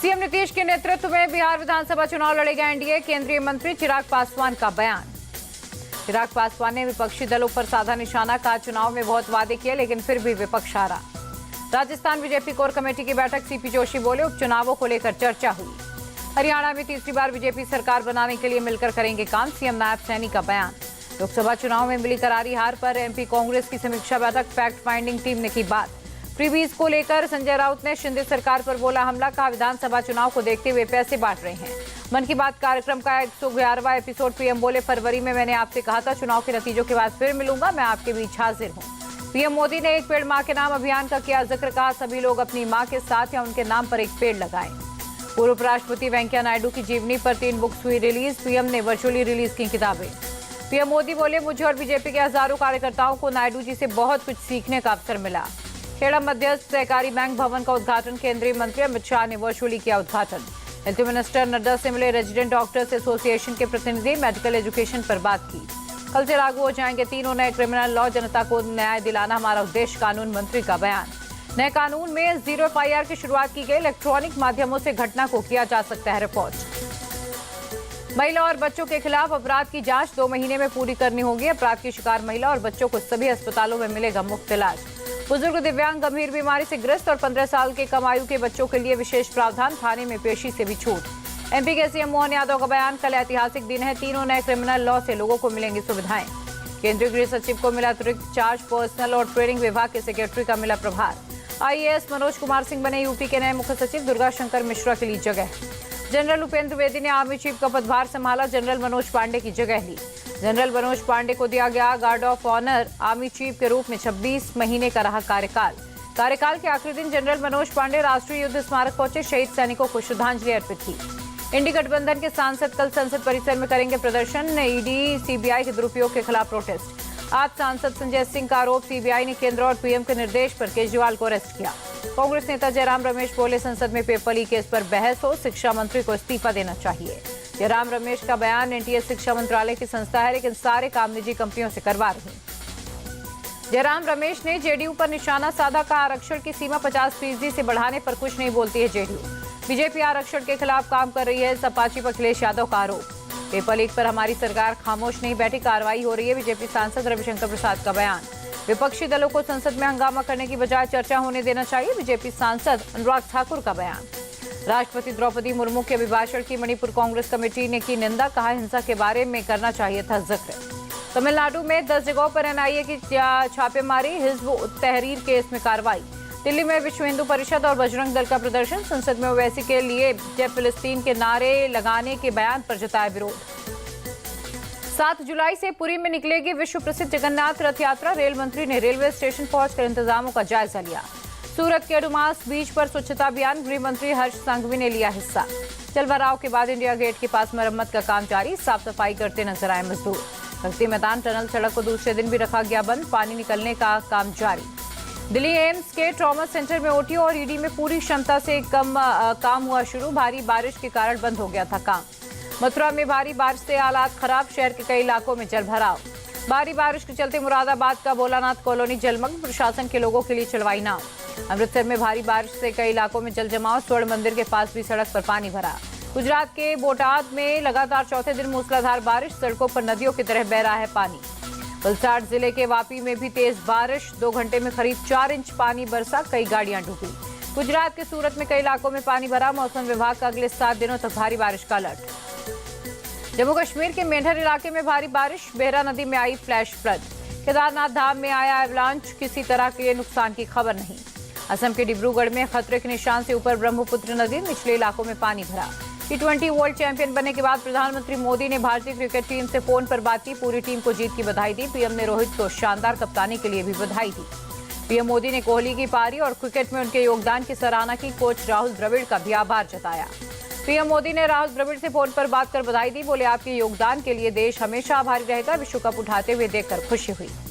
CM Nitish के नेतृत्व में बिहार विधानसभा चुनाव लड़ेगा एनडीए। केंद्रीय मंत्री चिराग पासवान का बयान। चिराग पासवान ने विपक्षी दलों पर साधा निशाना, कहा चुनाव में बहुत वादे किए लेकिन फिर भी विपक्ष हारा। राजस्थान बीजेपी कोर कमेटी की बैठक, सीपी जोशी बोले उपचुनावों को लेकर चर्चा हुई। हरियाणा में तीसरी बार बीजेपी सरकार बनाने के लिए मिलकर करेंगे काम, सीएम नायब सैनी का बयान। लोकसभा चुनाव में मिली करारी हार पर एमपी कांग्रेस की समीक्षा बैठक, फैक्ट फाइंडिंग टीम ने की बात। फ्रीबीज को लेकर संजय राउत ने शिंदे सरकार पर बोला हमला, कहा विधानसभा चुनाव को देखते हुए पैसे बांट रहे हैं। मन की बात कार्यक्रम का 111वां एपिसोड, पीएम बोले फरवरी में मैंने आपसे कहा था चुनाव के नतीजों के बाद फिर मिलूंगा, मैं आपके बीच हाजिर हूं। पीएम मोदी ने एक पेड़ मां के नाम अभियान का किया जिक्र, कहा सभी लोग अपनी मां के साथ या उनके नाम पर एक पेड़ लगाएं। पूर्व उपराष्ट्रपति वेंकैया नायडू की जीवनी पर 3 बुक्स हुई रिलीज, पीएम ने वर्चुअली रिलीज की किताबें। पीएम मोदी बोले मुझे और बीजेपी के हजारों कार्यकर्ताओं को नायडू जी से बहुत कुछ सीखने का अवसर मिला। खेड़ा मध्यस्थ सहकारी बैंक भवन का उद्घाटन, केंद्रीय मंत्री अमित शाह ने वर्चुअली किया उद्घाटन। हेल्थ मिनिस्टर नड्डा से मिले रेजिडेंट डॉक्टर्स एसोसिएशन के प्रतिनिधि, मेडिकल एजुकेशन पर बात की। कल से लागू हो जाएंगे 3 नए क्रिमिनल लॉ, जनता को न्याय दिलाना हमारा उद्देश्य, कानून मंत्री का बयान। नए कानून में 0 FIR की शुरुआत की गई, इलेक्ट्रॉनिक माध्यमों से घटना को किया जा सकता है रिपोर्ट। महिला और बच्चों के खिलाफ अपराध की जांच 2 महीने में पूरी करनी होगी। अपराध की शिकार महिला और बच्चों को सभी अस्पतालों में मिलेगा मुफ्त इलाज। बुजुर्ग, दिव्यांग, गंभीर बीमारी से ग्रस्त और 15 साल के कम आयु के बच्चों के लिए विशेष प्रावधान, थाने में पेशी से भी छूट। एमपी के सीएम मोहन यादव का बयान, कल ऐतिहासिक दिन है, 3 नए क्रिमिनल लॉ से लोगों को मिलेंगी सुविधाएं। केंद्रीय गृह सचिव को मिला अतिरिक्त चार्ज, पर्सनल और ट्रेनिंग विभाग के सेक्रेटरी का मिला प्रभार। आईएएस मनोज कुमार सिंह बने यूपी के नए मुख्य सचिव, दुर्गा शंकर मिश्रा के लिए जगह। जनरल उपेंद्र द्विवेदी ने आर्मी चीफ का पदभार संभाला, जनरल मनोज पांडे की जगह ली। जनरल मनोज पांडे को दिया गया guard of honour, army chief के रूप में 26 महीने का रहा कार्यकाल। कार्यकाल के आखिरी दिन जनरल मनोज पांडे राष्ट्रीय युद्ध स्मारक पहुंचे, शहीद सैनिकों को श्रद्धांजलि अर्पित की। इंडी गठबंधन के सांसद कल संसद परिसर में करेंगे प्रदर्शन, ईडी सीबीआई के दुरुपयोग के खिलाफ प्रोटेस्ट। आज सांसद संजय सिंह का आरोप, सीबीआई ने केंद्र और पीएम के निर्देश पर केजरीवाल को अरेस्ट किया। कांग्रेस नेता जयराम रमेश बोले संसद में पेपर लीक केस पर बहस हो, शिक्षा मंत्री को इस्तीफा देना चाहिए। जयराम रमेश का बयान, एनटीए शिक्षा मंत्रालय की संस्था है लेकिन सारे काम निजी कंपनियों से करवा रही। जयराम रमेश ने जेडीयू पर निशाना साधा, का आरक्षण की सीमा 50% से बढ़ाने पर कुछ नहीं बोलती है जेडीयू। बीजेपी आरक्षण के खिलाफ काम कर रही है, सपा चीफ अखिलेश यादव का आरोप। पेपर लीक पर हमारी सरकार खामोश नहीं बैठी, कार्रवाई हो रही है, बीजेपी सांसद रविशंकर प्रसाद का बयान। विपक्षी दलों को संसद में हंगामा करने की बजाय चर्चा होने देना चाहिए, बीजेपी सांसद अनुराग ठाकुर का बयान। राष्ट्रपति द्रौपदी मुर्मू के अभिभाषण की मणिपुर कांग्रेस कमेटी ने की निंदा, कहा हिंसा के बारे में करना चाहिए था जिक्र। तमिलनाडु में 10 जगहों पर एनआईए की छापेमारी, हिजबुल तहरीर केस में कार्रवाई। दिल्ली में विश्व हिंदू परिषद और बजरंग दल का प्रदर्शन, संसद में ओवैसी के लिए जय फिलिस्तीन के नारे लगाने के बयान पर जताया विरोध। 7 जुलाई से पुरी में निकलेगी विश्व प्रसिद्ध जगन्नाथ रथ यात्रा, रेल मंत्री ने रेलवे स्टेशन पहुंचकर इंतजामों का जायजा लिया। सूरत के अडुमास बीच पर स्वच्छता अभियान, गृह मंत्री हर्ष संघवी ने लिया हिस्सा। जलभराव के बाद इंडिया गेट के पास मरम्मत का काम जारी, साफ सफाई करते नजर आए मजदूर। भक्ति मैदान टनल सड़क को दूसरे दिन भी रखा गया बंद, पानी निकलने का काम जारी। दिल्ली एम्स के ट्रॉमा सेंटर में ओटी और ईडी में पूरी क्षमता से कम काम हुआ शुरू, भारी बारिश के कारण बंद हो गया था काम। मथुरा में भारी बारिश से हालात खराब, शहर के कई इलाकों में जलभराव। भारी बारिश के चलते मुरादाबाद का भोलानाथ कॉलोनी जलमग्न, प्रशासन के लोगों के लिए चलवाई नाव। अमृतसर में भारी बारिश से कई इलाकों में जल जमाव, स्वर्ण मंदिर के पास भी सड़क पर पानी भरा। गुजरात के बोटाद में लगातार चौथे दिन मूसलाधार बारिश, सड़कों पर नदियों की तरह बह रहा है पानी। वलसाड जिले के वापी में भी तेज बारिश, 2 घंटे में करीब 4 इंच पानी बरसा, कई गाड़ियां डूबी। गुजरात के सूरत में कई इलाकों में पानी भरा, मौसम विभाग का अगले 7 दिनों तक भारी बारिश का अलर्ट। जम्मू कश्मीर के मेंढर इलाके में भारी बारिश, बेहरा नदी में आई फ्लैश फ्लड। केदारनाथ धाम में आया एवलांच, किसी तरह के नुकसान की खबर नहीं। असम के डिब्रूगढ़ में खतरे के निशान से ऊपर ब्रह्मपुत्र नदी, निचले इलाकों में पानी भरा। T20 वर्ल्ड चैंपियन बनने के बाद प्रधानमंत्री मोदी ने भारतीय क्रिकेट टीम से फोन पर बात की, पूरी टीम को जीत की बधाई दी। पीएम ने रोहित को शानदार कप्तानी के लिए भी बधाई दी। पीएम मोदी ने कोहली की पारी और क्रिकेट में उनके योगदान की सराहना की, कोच राहुल द्रविड़ का भी आभार जताया। पीएम मोदी ने राहुल द्रविड़ से फोन पर बात कर बधाई दी, बोले आपके योगदान के लिए देश हमेशा आभारी रहेगा, विश्व कप उठाते हुए देखकर खुशी हुई।